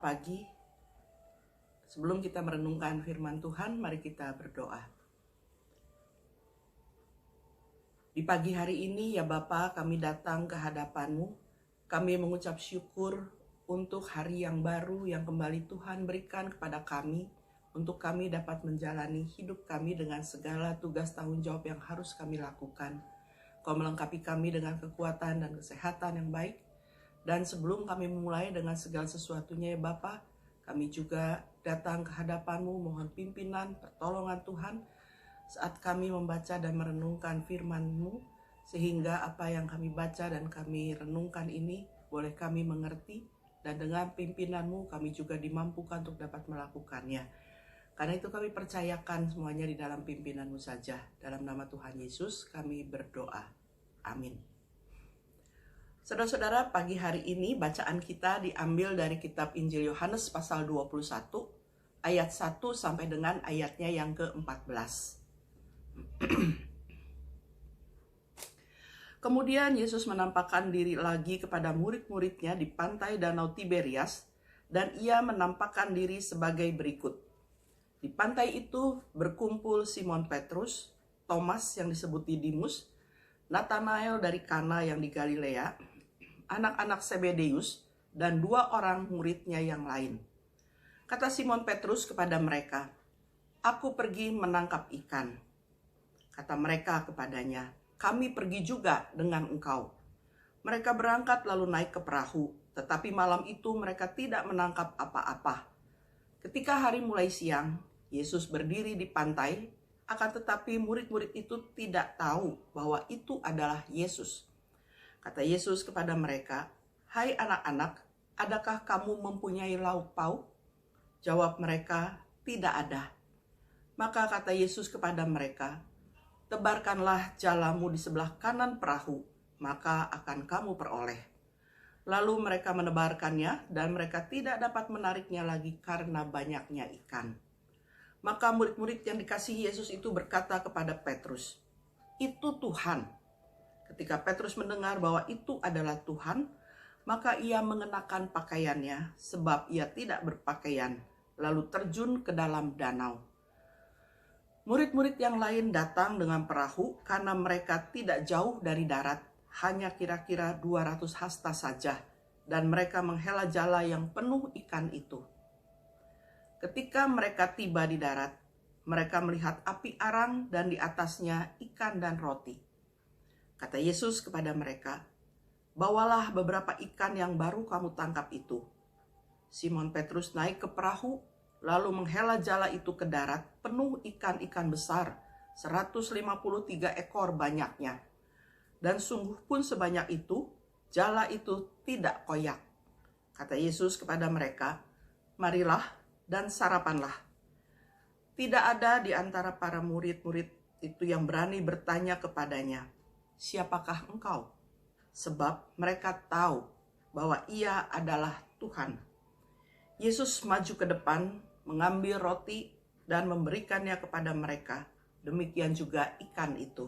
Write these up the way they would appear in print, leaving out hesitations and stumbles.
Pagi, sebelum kita merenungkan firman Tuhan, mari kita berdoa. Di pagi hari ini ya Bapa, kami datang ke hadapan-Mu. Kami mengucap syukur untuk hari yang baru yang kembali Tuhan berikan kepada kami, untuk kami dapat menjalani hidup kami dengan segala tugas tanggung jawab yang harus kami lakukan. Kau melengkapi kami dengan kekuatan dan kesehatan yang baik. Dan sebelum kami memulai dengan segala sesuatunya ya Bapa, kami juga datang ke hadapan-Mu, mohon pimpinan, pertolongan Tuhan saat kami membaca dan merenungkan firman-Mu, sehingga apa yang kami baca dan kami renungkan ini boleh kami mengerti, dan dengan pimpinan-Mu kami juga dimampukan untuk dapat melakukannya. Karena itu kami percayakan semuanya di dalam pimpinan-Mu saja. Dalam nama Tuhan Yesus kami berdoa. Amin. Saudara-saudara, pagi hari ini bacaan kita diambil dari kitab Injil Yohanes pasal 21 ayat 1 sampai dengan ayatnya yang ke-14. Kemudian Yesus menampakkan diri lagi kepada murid-muridnya di pantai Danau Tiberias, dan ia menampakkan diri sebagai berikut. Di pantai itu berkumpul Simon Petrus, Thomas yang disebut Didimus, Nathanael dari Kana yang di Galilea, anak-anak Zebedeus, dan 2 orang muridnya yang lain. Kata Simon Petrus kepada mereka, "Aku pergi menangkap ikan." Kata mereka kepadanya, "Kami pergi juga dengan engkau." Mereka berangkat lalu naik ke perahu, tetapi malam itu mereka tidak menangkap apa-apa. Ketika hari mulai siang, Yesus berdiri di pantai, akan tetapi murid-murid itu tidak tahu bahwa itu adalah Yesus. Kata Yesus kepada mereka, "Hai anak-anak, adakah kamu mempunyai lauk pauk?" Jawab mereka, "Tidak ada." Maka kata Yesus kepada mereka, "Tebarkanlah jalamu di sebelah kanan perahu, maka akan kamu peroleh." Lalu mereka menebarkannya, dan mereka tidak dapat menariknya lagi karena banyaknya ikan. Maka murid-murid yang dikasihi Yesus itu berkata kepada Petrus, "Itu Tuhan." Ketika Petrus mendengar bahwa itu adalah Tuhan, maka ia mengenakan pakaiannya, sebab ia tidak berpakaian, lalu terjun ke dalam danau. Murid-murid yang lain datang dengan perahu karena mereka tidak jauh dari darat, hanya kira-kira 200 hasta saja, dan mereka menghela jala yang penuh ikan itu. Ketika mereka tiba di darat, mereka melihat api arang dan di atasnya ikan dan roti. Kata Yesus kepada mereka, "Bawalah beberapa ikan yang baru kamu tangkap itu." Simon Petrus naik ke perahu, lalu menghela jala itu ke darat, penuh ikan-ikan besar, 153 ekor banyaknya. Dan sungguh pun sebanyak itu, jala itu tidak koyak. Kata Yesus kepada mereka, "Marilah dan sarapanlah." Tidak ada di antara para murid-murid itu yang berani bertanya kepadanya, "Siapakah engkau?" Sebab mereka tahu bahwa ia adalah Tuhan. Yesus maju ke depan, mengambil roti dan memberikannya kepada mereka. Demikian juga ikan itu.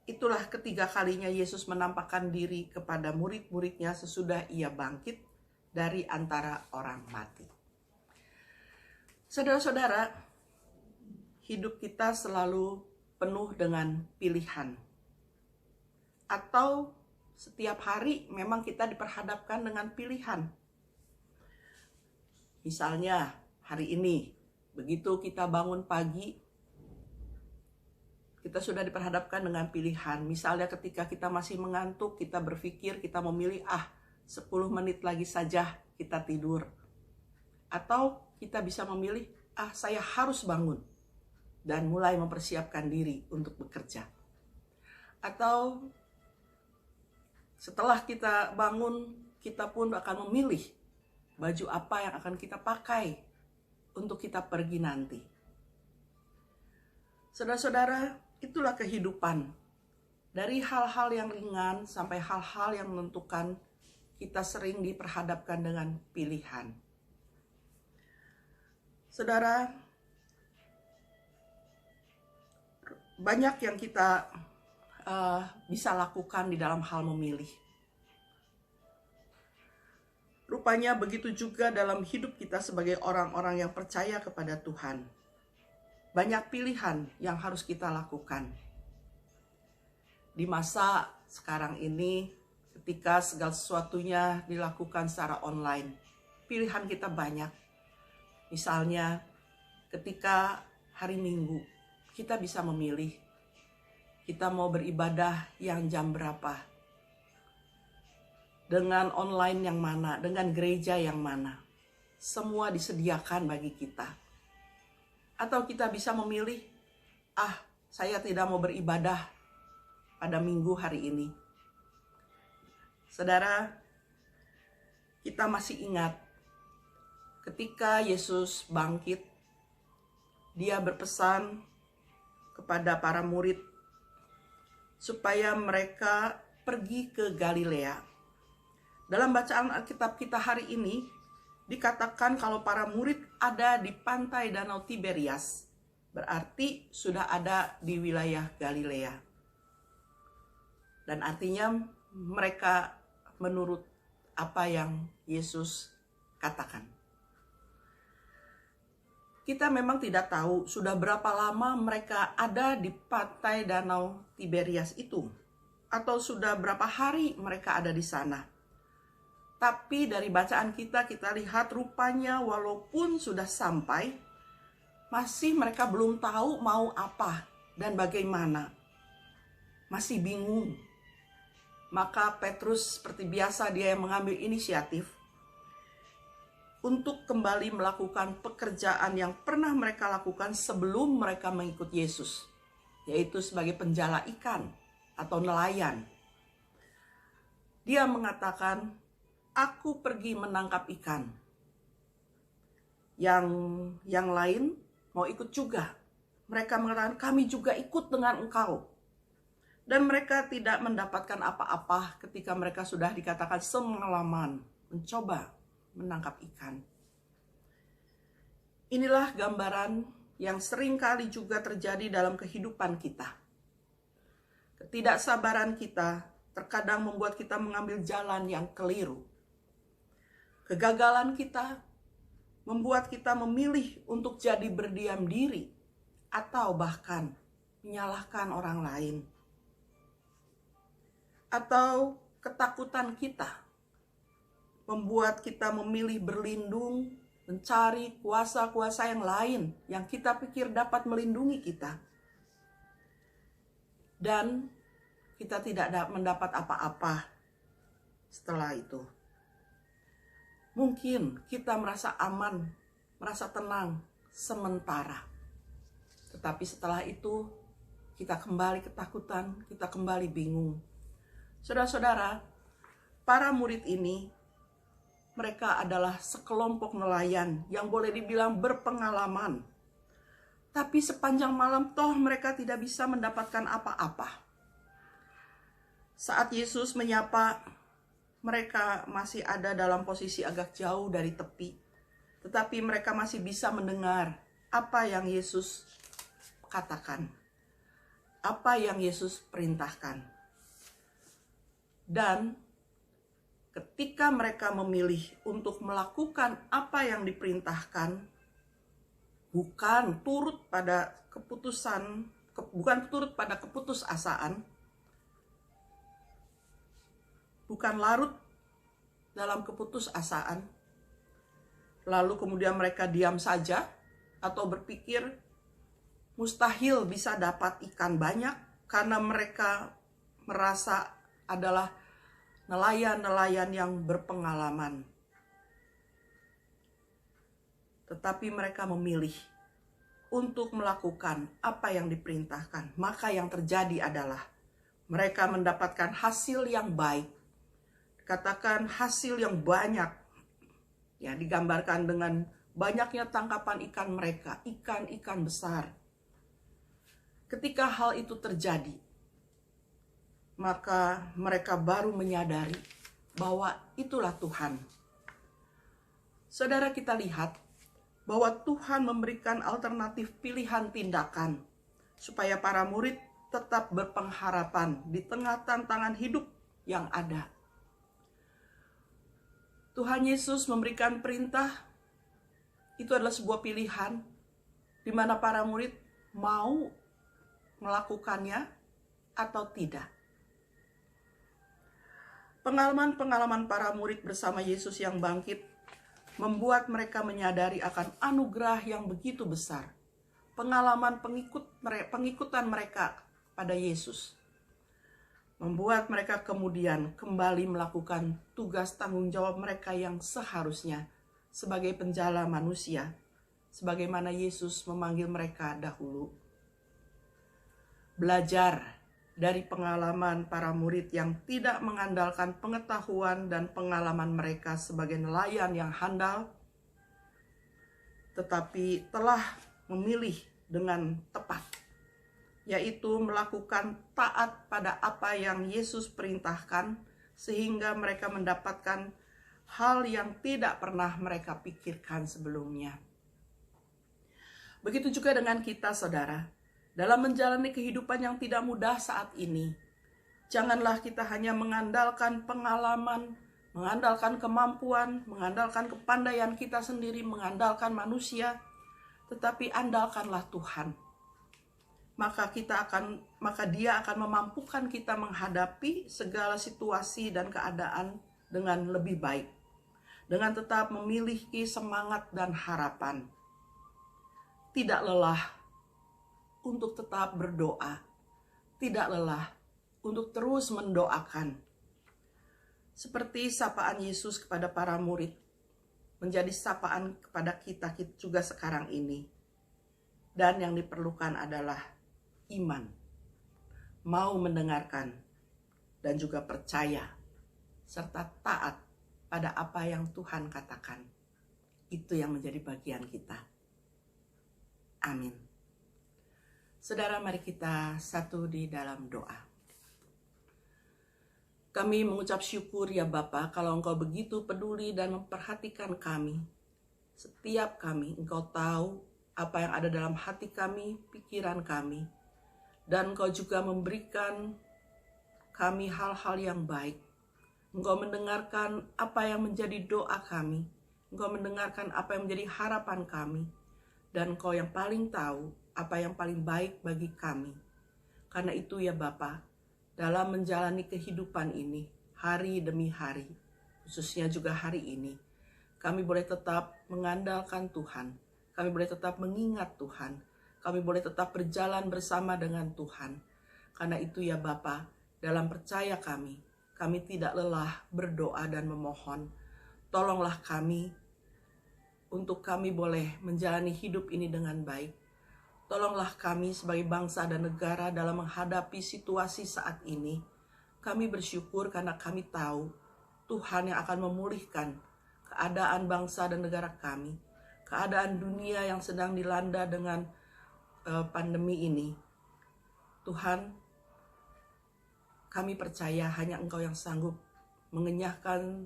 Itulah ketiga kalinya Yesus menampakkan diri kepada murid-muridnya sesudah ia bangkit dari antara orang mati. Saudara-saudara, hidup kita selalu penuh dengan pilihan. Atau setiap hari memang kita diperhadapkan dengan pilihan. Misalnya hari ini, begitu kita bangun pagi, kita sudah diperhadapkan dengan pilihan. Misalnya ketika kita masih mengantuk, kita berpikir kita memilih 10 menit lagi saja kita tidur. Atau kita bisa memilih, saya harus bangun dan mulai mempersiapkan diri untuk bekerja. Atau setelah kita bangun, kita pun akan memilih baju apa yang akan kita pakai untuk kita pergi nanti. Saudara-saudara, itulah kehidupan. Dari hal-hal yang ringan sampai hal-hal yang menentukan, kita sering diperhadapkan dengan pilihan. Saudara, banyak yang kita bisa lakukan di dalam hal memilih. Rupanya begitu juga dalam hidup kita sebagai orang-orang yang percaya kepada Tuhan. Banyak pilihan yang harus kita lakukan. Di masa sekarang ini, ketika segala sesuatunya dilakukan secara online, pilihan kita banyak. Misalnya, ketika hari Minggu, kita bisa memilih, kita mau beribadah yang jam berapa, dengan online yang mana, dengan gereja yang mana. Semua disediakan bagi kita. Atau kita bisa memilih, saya tidak mau beribadah pada Minggu hari ini. Saudara, kita masih ingat ketika Yesus bangkit, dia berpesan kepada para murid supaya mereka pergi ke Galilea. Dalam bacaan Alkitab kita hari ini, dikatakan kalau para murid ada di pantai Danau Tiberias, berarti sudah ada di wilayah Galilea. Dan artinya mereka menurut apa yang Yesus katakan. Kita memang tidak tahu sudah berapa lama mereka ada di pantai Danau Tiberias itu, atau sudah berapa hari mereka ada di sana. Tapi dari bacaan kita lihat rupanya walaupun sudah sampai, masih mereka belum tahu mau apa dan bagaimana. Masih bingung. Maka Petrus seperti biasa dia yang mengambil inisiatif untuk kembali melakukan pekerjaan yang pernah mereka lakukan sebelum mereka mengikut Yesus, yaitu sebagai penjala ikan atau nelayan. Dia mengatakan, "Aku pergi menangkap ikan." Yang lain mau ikut juga. Mereka mengatakan, "Kami juga ikut dengan engkau." Dan mereka tidak mendapatkan apa-apa ketika mereka sudah dikatakan semalaman mencoba menangkap ikan. Inilah gambaran yang sering kali juga terjadi dalam kehidupan kita. Ketidaksabaran kita terkadang membuat kita mengambil jalan yang keliru. Kegagalan kita membuat kita memilih untuk jadi berdiam diri atau bahkan menyalahkan orang lain. Atau ketakutan kita membuat kita memilih berlindung, mencari kuasa-kuasa yang lain yang kita pikir dapat melindungi kita. Dan kita tidak mendapat apa-apa setelah itu. Mungkin kita merasa aman, merasa tenang sementara. Tetapi setelah itu kita kembali ketakutan, kita kembali bingung. Saudara-saudara, para murid ini, mereka adalah sekelompok nelayan yang boleh dibilang berpengalaman. Tapi sepanjang malam toh mereka tidak bisa mendapatkan apa-apa. Saat Yesus menyapa, mereka masih ada dalam posisi agak jauh dari tepi. Tetapi mereka masih bisa mendengar apa yang Yesus katakan. Apa yang Yesus perintahkan. Dan ketika mereka memilih untuk melakukan apa yang diperintahkan, bukan turut pada keputusasaan, bukan larut dalam keputusasaan, lalu kemudian mereka diam saja atau berpikir mustahil bisa dapat ikan banyak karena mereka merasa adalah nelayan-nelayan yang berpengalaman. Tetapi mereka memilih untuk melakukan apa yang diperintahkan. Maka yang terjadi adalah mereka mendapatkan hasil yang baik. Katakan hasil yang banyak. Ya, digambarkan dengan banyaknya tangkapan ikan mereka, ikan-ikan besar. Ketika hal itu terjadi, maka mereka baru menyadari bahwa itulah Tuhan. Saudara, kita lihat bahwa Tuhan memberikan alternatif pilihan tindakan supaya para murid tetap berpengharapan di tengah tantangan hidup yang ada. Tuhan Yesus memberikan perintah, itu adalah sebuah pilihan di mana para murid mau melakukannya atau tidak. Pengalaman-pengalaman para murid bersama Yesus yang bangkit membuat mereka menyadari akan anugerah yang begitu besar. Pengalaman pengikutan mereka pada Yesus membuat mereka kemudian kembali melakukan tugas tanggung jawab mereka yang seharusnya sebagai penjala manusia, sebagaimana Yesus memanggil mereka dahulu. Belajar dari pengalaman para murid yang tidak mengandalkan pengetahuan dan pengalaman mereka sebagai nelayan yang handal, tetapi telah memilih dengan tepat, yaitu melakukan taat pada apa yang Yesus perintahkan, sehingga mereka mendapatkan hal yang tidak pernah mereka pikirkan sebelumnya. Begitu juga dengan kita, saudara, dalam menjalani kehidupan yang tidak mudah saat ini. Janganlah kita hanya mengandalkan pengalaman, mengandalkan kemampuan, mengandalkan kepandaian kita sendiri, mengandalkan manusia, tetapi andalkanlah Tuhan. Maka Dia akan memampukan kita menghadapi segala situasi dan keadaan dengan lebih baik, dengan tetap memiliki semangat dan harapan. Tidak lelah untuk tetap berdoa, tidak lelah untuk terus mendoakan. Seperti sapaan Yesus kepada para murid, menjadi sapaan kepada kita juga sekarang ini. Dan yang diperlukan adalah iman, mau mendengarkan, dan juga percaya, serta taat pada apa yang Tuhan katakan. Itu yang menjadi bagian kita. Amin. Saudara, mari kita satu di dalam doa. Kami mengucap syukur ya Bapa, kalau Engkau begitu peduli dan memperhatikan kami. Setiap kami, Engkau tahu apa yang ada dalam hati kami, pikiran kami. Dan Engkau juga memberikan kami hal-hal yang baik. Engkau mendengarkan apa yang menjadi doa kami. Engkau mendengarkan apa yang menjadi harapan kami. Dan Engkau yang paling tahu apa yang paling baik bagi kami. Karena itu ya Bapa, dalam menjalani kehidupan ini, hari demi hari, khususnya juga hari ini, kami boleh tetap mengandalkan Tuhan. Kami boleh tetap mengingat Tuhan. Kami boleh tetap berjalan bersama dengan Tuhan. Karena itu ya Bapa, dalam percaya kami tidak lelah berdoa dan memohon. Tolonglah kami untuk kami boleh menjalani hidup ini dengan baik. Tolonglah kami sebagai bangsa dan negara dalam menghadapi situasi saat ini. Kami bersyukur karena kami tahu Tuhan yang akan memulihkan keadaan bangsa dan negara kami. Keadaan dunia yang sedang dilanda dengan pandemi ini. Tuhan, kami percaya hanya Engkau yang sanggup mengenyahkan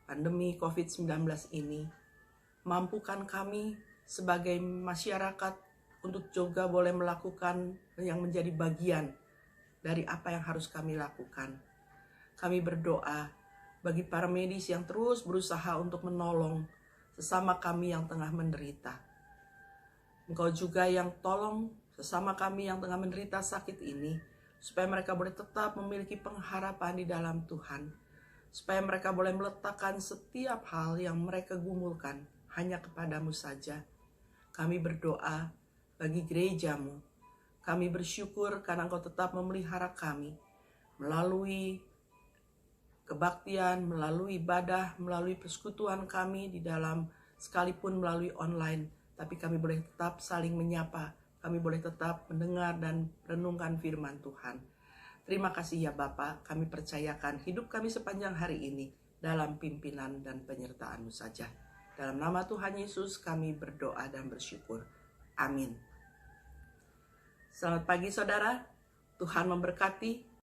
pandemi COVID-19 ini. Mampukan kami sebagai masyarakat untuk juga boleh melakukan yang menjadi bagian dari apa yang harus kami lakukan. Kami berdoa bagi para medis yang terus berusaha untuk menolong sesama kami yang tengah menderita. Engkau juga yang tolong sesama kami yang tengah menderita sakit ini, supaya mereka boleh tetap memiliki pengharapan di dalam Tuhan. Supaya mereka boleh meletakkan setiap hal yang mereka gumulkan hanya kepadamu saja. Kami berdoa bagi gerejamu. Kami bersyukur karena Engkau tetap memelihara kami melalui kebaktian, melalui ibadah, melalui persekutuan kami di dalam, sekalipun melalui online. Tapi kami boleh tetap saling menyapa, kami boleh tetap mendengar dan renungkan firman Tuhan. Terima kasih ya Bapa, kami percayakan hidup kami sepanjang hari ini dalam pimpinan dan penyertaan-Mu saja. Dalam nama Tuhan Yesus kami berdoa dan bersyukur. Amin. Selamat pagi saudara, Tuhan memberkati.